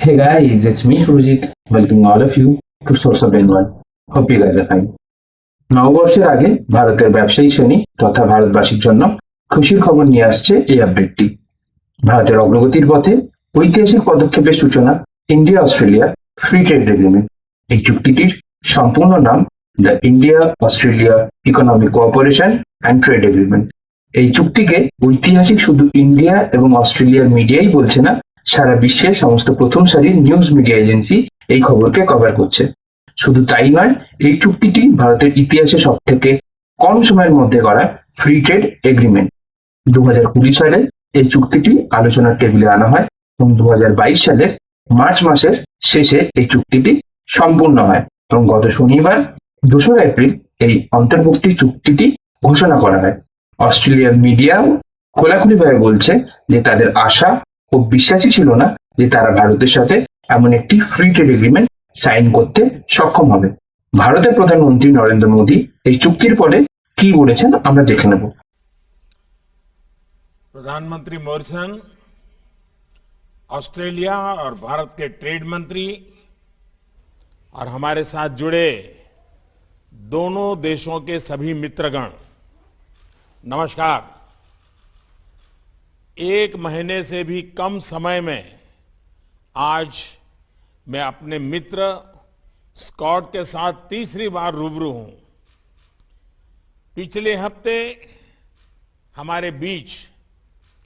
Hey guys, it's me Surjit, welcoming all of you to Source of Bengal. Hope you guys are fine. নববর্ষের আগে ভারতের ব্যবসায়ী শ্রেণী তথা ভারতবাসীর জন্য খুশির খবর নিয়ে আসছে এই আপডেটটি। ভারতের অগ্রগতির পথে ঐতিহাসিক পদক্ষেপের সূচনা India Australia free trade agreement. এই চুক্তিটির সম্পূর্ণ নাম the India Australia economic cooperation and trade agreement. এই চুক্তিকে ঐতিহাসিক শুধু ইন্ডিয়া এবং অস্ট্রেলিয়ার মিডিয়াই বলছে না, সারা বিশ্বের সমস্ত প্রথম সারির নিউজ মিডিয়া এজেন্সি এই খবরকে কভার করছে। শুধু তাই নয়, এই চুক্তিটি ভারতের ইতিহাসে সব থেকে কম সময়ের মধ্যে করা ফ্রি ট্রেড এগ্রিমেন্ট। 2020 সালে এই চুক্তিটি আলোচনার টেবিলে আনা হয় এবং 2022 সালের মার্চ মাসের শেষে এই চুক্তিটি সম্পূর্ণ হয় এবং গত শনিবার 2রা এপ্রিল এই অন্তর্ভুক্তি চুক্তিটি ঘোষণা করা হয়। অস্ট্রেলিয়ার মিডিয়াও খোলাখুলিভাবে বলছে যে তাদের আশা ও বিশ্বাসই ছিল না যে তারা ভারতের সাথে এমন একটি ফ্রি ট্রেড এগ্রিমেন্ট সাইন করতে সক্ষম হবে। ভারতের প্রধানমন্ত্রী নরেন্দ্র মোদী এই চুক্তির পরে কি বলেছেন আমরা দেখে নেব। प्रधानमंत्री मॉरिसन, ऑस्ट्रेलिया और भारत के ट्रेड मंत्री और हमारे साथ जुड़े दोनों देशों के सभी मित्रगण, नमस्कार। एक महीने से भी कम समय में आज मैं अपने मित्र स्कॉट के साथ तीसरी बार रूबरू हूं। पिछले हफ्ते हमारे बीच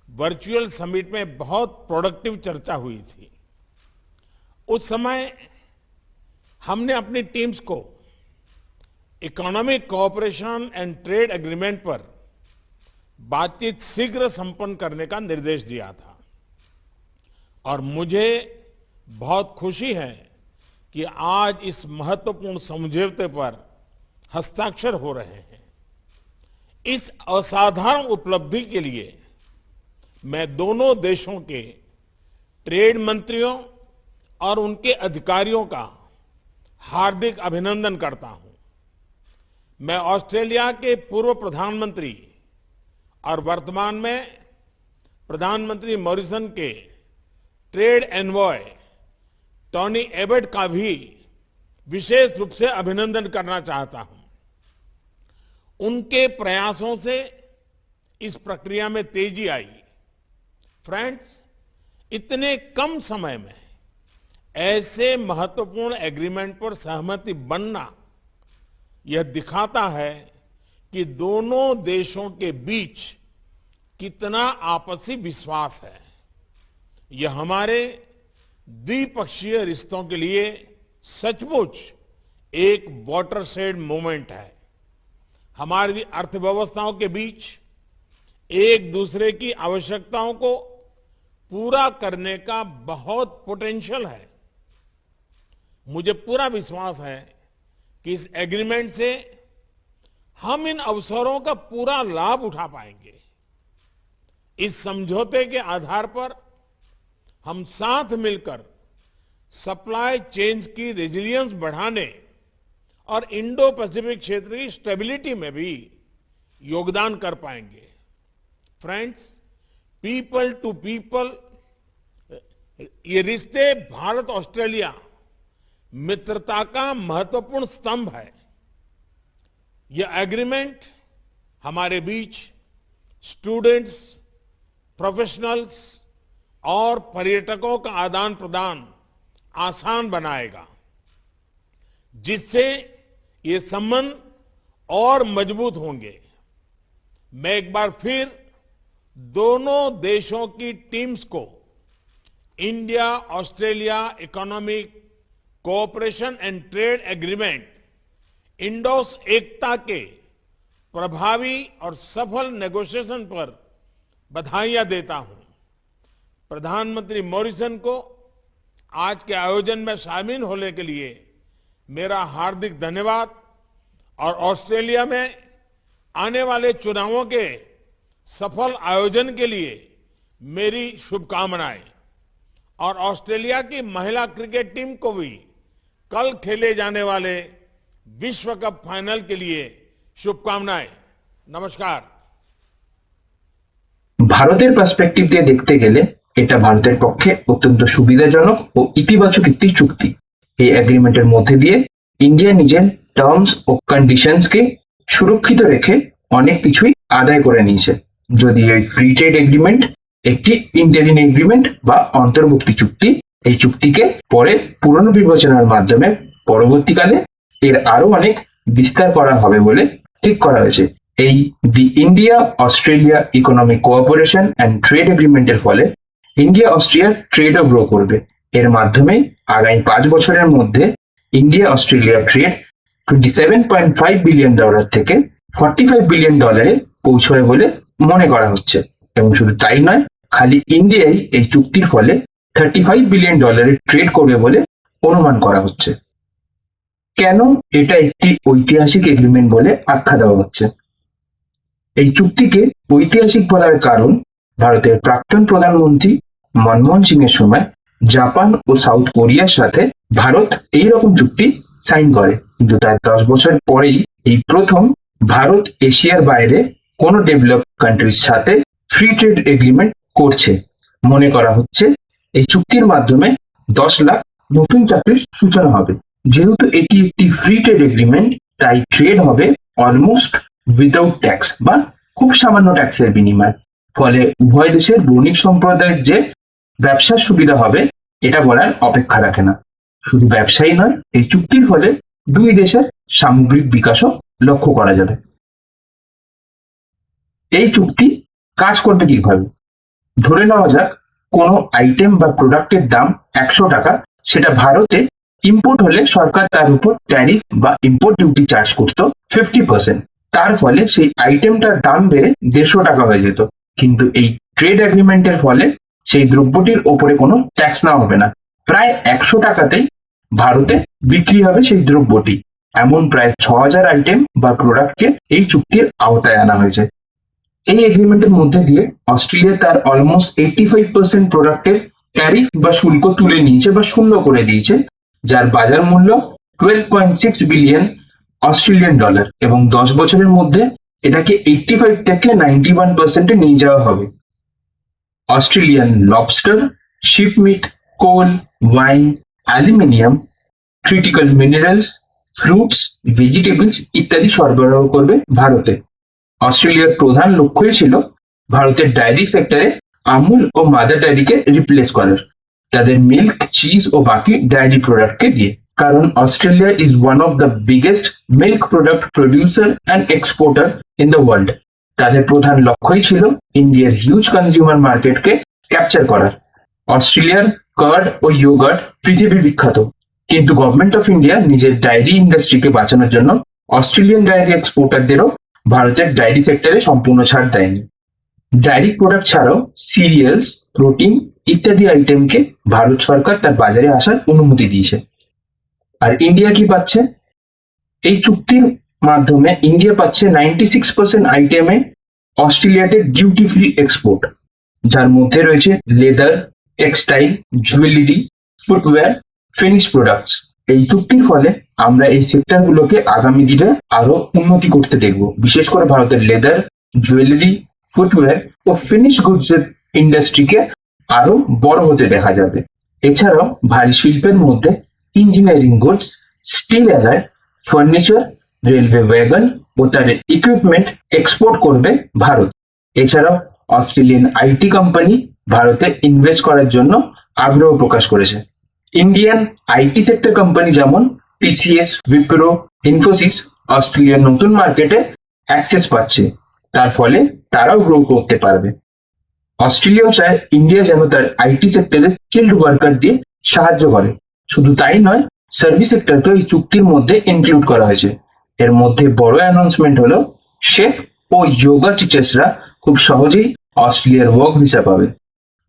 वर्चुअल समिट में बहुत प्रोडक्टिव चर्चा हुई थी। उस समय हमने अपनी टीम्स को economic cooperation and trade agreement पर बातचीत शीघ्र संपन्न करने का निर्देश दिया था और मुझे बहुत खुशी है कि आज इस महत्वपूर्ण समझौते पर हस्ताक्षर हो रहे हैं। इस असाधारण उपलब्धि के लिए मैं दोनों देशों के ट्रेड मंत्रियों और उनके अधिकारियों का हार्दिक अभिनंदन करता हूं। मैं ऑस्ट्रेलिया के पूर्व प्रधानमंत्री और वर्तमान में प्रधानमंत्री मॉरिसन के ट्रेड एनवॉय टॉनी एबट का भी विशेष रूप से अभिनंदन करना चाहता हूं। उनके प्रयासों से इस प्रक्रिया में तेजी आई। फ्रेंड्स, इतने कम समय में ऐसे महत्वपूर्ण एग्रीमेंट पर सहमति बनना यह दिखाता है कि दोनों देशों के बीच कितना आपसी विश्वास है। यह हमारे द्विपक्षीय रिश्तों के लिए सचमुच एक वाटरशेड मोमेंट है। हमारी अर्थव्यवस्थाओं के बीच एक दूसरे की आवश्यकताओं को पूरा करने का बहुत पोटेंशियल है। मुझे पूरा विश्वास है कि इस एग्रीमेंट से हम इन अवसरों का पूरा लाभ उठा पाएंगे। इस समझौते के आधार पर हम साथ मिलकर सप्लाई चेन्स की रेजिलियंस बढ़ाने और इंडो पैसिफिक क्षेत्र की स्टेबिलिटी में भी योगदान कर पाएंगे। फ्रेंड्स, पीपल टू पीपल ये रिश्ते भारत ऑस्ट्रेलिया मित्रता का महत्वपूर्ण स्तंभ है। यह एग्रीमेंट हमारे बीच स्टूडेंट्स, प्रोफेशनल्स और पर्यटकों का आदान प्रदान आसान बनाएगा, जिससे ये संबंध और मजबूत होंगे। मैं एक बार फिर दोनों देशों की टीम्स को India Australia economic cooperation and trade agreement IndAus ECTA के प्रभावी और सफल नेगोशिएशन पर बधाइयां देता हूं। प्रधानमंत्री मॉरिसन को आज के आयोजन में शामिल होने के लिए मेरा हार्दिक धन्यवाद और ऑस्ट्रेलिया में आने वाले चुनावों के सफल आयोजन के लिए मेरी शुभकामनाएं और ऑस्ट्रेलिया की महिला क्रिकेट टीम को भी कल खेले जाने वाले विश्व कप फाइनल के लिए शुभकामनाएं। नमस्कार। ভারতের পার্সপেক্টিভ দিয়ে দেখতে গেলে এটা ভারতের পক্ষে অত্যন্ত সুবিধাজনক ও ইতিবাচক একটি চুক্তি। এই এগ্রিমেন্টের মধ্যে দিয়ে ইন্ডিয়া নিজের টার্মস ও কন্ডিশনসকে সুরক্ষিত রেখে অনেক কিছুই আদায় করে নিয়েছে। যদি এই ফ্রি ট্রেড এগ্রিমেন্ট একটি ইন্টারিম এগ্রিমেন্ট বা অন্তর্ভুক্তি চুক্তি, এই চুক্তিকে পরে পুনর্বিবেচনার মাধ্যমে পরবর্তীকালে এর আরো অনেক বিস্তার করা হবে বলে ঠিক করা হয়েছে। এই the India Australia economic cooperation and trade এগ্রিমেন্টের ফলে ইন্ডিয়া অস্ট্রিয়ার ট্রেডও গ্রো করবে। এর মাধ্যমে আগামী 5 বছরের মধ্যে ইন্ডিয়া অস্ট্রেলিয়া ট্রেড $27.5 বিলিয়ন থেকে $45 বিলিয়ন পৌঁছবে বলে মনে করা হচ্ছে। এবং শুধু তাই নয়, খালি ইন্ডিয়াই এই চুক্তির ফলে $35 বিলিয়ন ট্রেড করবে বলে অনুমান করা হচ্ছে। কেন এটা একটি ঐতিহাসিক এগ্রিমেন্ট বলে আখ্যা দেওয়া হচ্ছে? এই চুক্তিকে ঐতিহাসিক বলার কারণ, ভারতের প্রাক্তন প্রধানমন্ত্রী মনমোহন সিং এর সময় জাপান ও সাউথ কোরিয়ার সাথে ভারত এইরকম চুক্তি সাইন করে, কিন্তু তার 10 বছর পরেই এই প্রথম ভারত এশিয়ার বাইরে কোনো ডেভেলপ কান্ট্রির সাথে ফ্রি ট্রেড এগ্রিমেন্ট করছে। মনে করা হচ্ছে এই চুক্তির মাধ্যমে 10 লাখ নতুন চাকরির সূচনা হবে। যেহেতু এটি একটি ফ্রি ট্রেড এগ্রিমেন্ট, তাই ট্রেড হবে অলমোস্ট উইদাউট ট্যাক্স বা খুব সামান্য ট্যাক্সের বিনিময়। ফলে উভয় দেশের বণিক সম্প্রদায়ের যে ব্যবসার সুবিধা হবে এটা বলার অপেক্ষা রাখে না। শুধু ব্যবসায়ী নয়, এই চুক্তির ফলে দুই দেশের সামগ্রিক বিকাশও লক্ষ্য করা যাবে। এই চুক্তি কাজ করবে কিভাবে? ধরে নেওয়া যাক কোনো আইটেম বা প্রোডাক্টের দাম 100 টাকা, সেটা ভারতে ইম্পোর্ট হলে সরকার তার উপর ট্যারিফ বা ইম্পোর্ট ডিউটি চার্জ করতো 50%। তার ফলে সেই আইটেমটার দাম বেড়ে 150 টাকা হয়ে যেত। কিন্তু এই ট্রেড এগ্রিমেন্টের ফলে সেই দ্রব্যটির ওপরে কোনো ট্যাক্স নেওয়া হবে না। প্রায় 100 টাকাতেই ভারতে বিক্রি হবে সেই দ্রব্যটি। এমন প্রায় 6000 আইটেম বা প্রোডাক্টকে এই চুক্তির আওতায় আনা হয়েছে। এই এগ্রিমেন্টের মধ্যে দিয়ে অস্ট্রেলিয়া তার অলমোস্ট 85% প্রোডাক্টের ট্যারিফ বা শুল্ক তুলে নিয়েছে বা শূন্য করে দিয়েছে, যার বাজার মূল্য $12.6 বিলিয়ন অস্ট্রেলিয়ান ডলার, এবং 10 বছরের মধ্যে এটাকে 85 থেকে 91% নিয়ে যাওয়া হবে। Australian lobster, sheep meat, coal, wine, aluminium, critical minerals, fruits, vegetables ইত্যাদি সরবরাহ করবে ভারতে। অস্ট্রেলিয়ার প্রধান লক্ষ্যই ছিল ভারতের ডায়েরি সেক্টরে আমুল ও মাদার ডায়েরিকে রিপ্লেস করার, তাদের মিল্ক, চিজ ও বাকি ডায়েরি প্রোডাক্টকে দিয়ে। কারণ Australia is one of the biggest milk product producer and exporter in the world. তাদের প্রধান লক্ষ্যই ছিল ইন্ডিয়ার হিউজ কনজিউমার মার্কেটকে ক্যাপচার করার। অস্ট্রেলিয়ার কার্ড ও ইয়োগার্ট পৃথিবী বিখ্যাত, কিন্তু গভর্নমেন্ট অফ ইন্ডিয়া নিজের ডায়েরি ইন্ডাস্ট্রিকে বাঁচানোর জন্য অস্ট্রেলিয়ান ডায়েরি এক্সপোর্টারদেরও ভারতের ডায়েরি সেক্টরে সম্পূর্ণ ছাড় দেয়নি। ডায়েরি প্রোডাক্ট ছাড়াও সিরিয়ালস, প্রোটিন ইত্যাদি আইটেমকে ভারত সরকার তার বাজারে আসার অনুমতি দিয়েছে। আর ইন্ডিয়া কি পাচ্ছে? এই চুক্তির মাধ্যমে ইন্ডিয়া পাচ্ছে 96% আইটেমে অস্ট্রেলিয়াতে ডিউটি ফ্রি এক্সপোর্ট, যার মধ্যে রয়েছে leather, textile, jewellery, footwear, finish products. এই চুক্তির ফলে আমরা এই সেক্টরগুলোকে আগামী দিনে আরো উন্নতি করতে দেখব। বিশেষ করে ভারতের লেদার, জুয়েলারি, ফুটওয়্যার ও ফিনিশ গুডস এর ইন্ডাস্ট্রিকে আরো বড় হতে দেখা যাবে। এছাড়াও ভারী শিল্পের মধ্যে engineering goods, steel alloy, furniture, railway wagon ও তার ইকুইপমেন্ট এক্সপোর্ট করবে ভারত। এছাড়াও অস্ট্রেলিয়ান আইটি কোম্পানি ভারতে ইনভেস্ট করার জন্য আগ্রহ প্রকাশ করেছে। ইন্ডিয়ান আইটি সেক্টর কোম্পানি যেমন টিসিএস, উইপ্রো, ইনফোসিস অস্ট্রেলিয়ার নতুন মার্কেটে অ্যাক্সেস পাচ্ছে, তার ফলে তারাও গ্রো করতে পারবে। অস্ট্রেলিয়াও চায় ইন্ডিয়া যেন তার আইটি সেক্টরে স্কিলড ওয়ার্কার দিয়ে সাহায্য করে। শুধু তাই নয়, সার্ভিস সেক্টরকে এই চুক্তির মধ্যে ইনক্লুড করা হয়েছে। এর মধ্যে বড় অ্যানাউন্সমেন্ট হলো শেফ ও যোগা টিচার্সরা খুব সহজেই অস্ট্রেলিয়ার ওয়ার্ক ভিসা পাবে।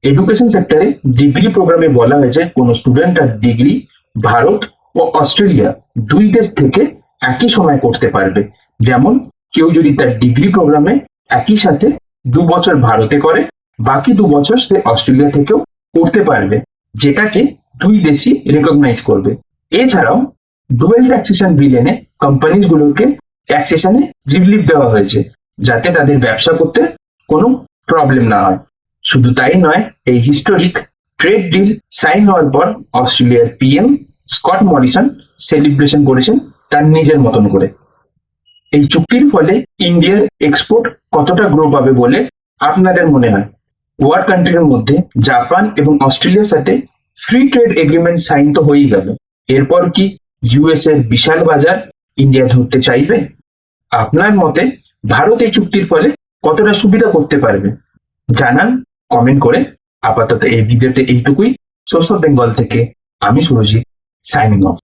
এডুকেশন সেক্টরে ডিগ্রি প্রোগ্রামে বলা হয়েছে কোনো স্টুডেন্ট তার ডিগ্রি ভারত ও অস্ট্রেলিয়া দুই দেশ থেকে একই সময় করতে পারবে। যেমন কেউ যদি তার ডিগ্রি প্রোগ্রামে একই সাথে 2 বছর ভারতে করে, বাকি 2 বছর সে অস্ট্রেলিয়া থেকেও করতে পারবে, যেটাকে দুই দেশই রেকগনাইজ করবে। এছাড়াও ডুয়েল ট্যাক্সেশন বিল এনে কোম্পানিজ গুলোকে ট্যাক্সেশনে রিলিফ দেওয়া হয়েছে, যাতে তাদের ব্যবসা করতে কোনো প্রবলেম না হয়। শুধু তাই নয়, এই হিস্টোরিক ট্রেড ডিল সাইন হওয়ার পর অস্ট্রেলিয়ার পিএম স্কট মরিসন সেলিব্রেশন করেছেন তার নিজের মতন করে। এই চুক্তির ফলে ইন্ডিয়ার এক্সপোর্ট কতটা গ্রো পাবে বলে আপনাদের মনে হয়? ওয়ার কান্ট্রির মধ্যে জাপান এবং অস্ট্রেলিয়ার সাথে ফ্রি ট্রেড এগ্রিমেন্ট সাইন তো হয়েই গেল, এরপর কি ইউএস এর বিশাল বাজার ইন্ডিয়া ধরতে চাইবে? আপনার মতে ভারত এই চুক্তির ফলে কতটা সুবিধা করতে পারবে জানান কমেন্ট করে। আপাতত এই ভিডিওতে এইটুকুই। সোর্স অফ বেঙ্গল থেকে আমি সুরজিৎ, সাইনিং অফ।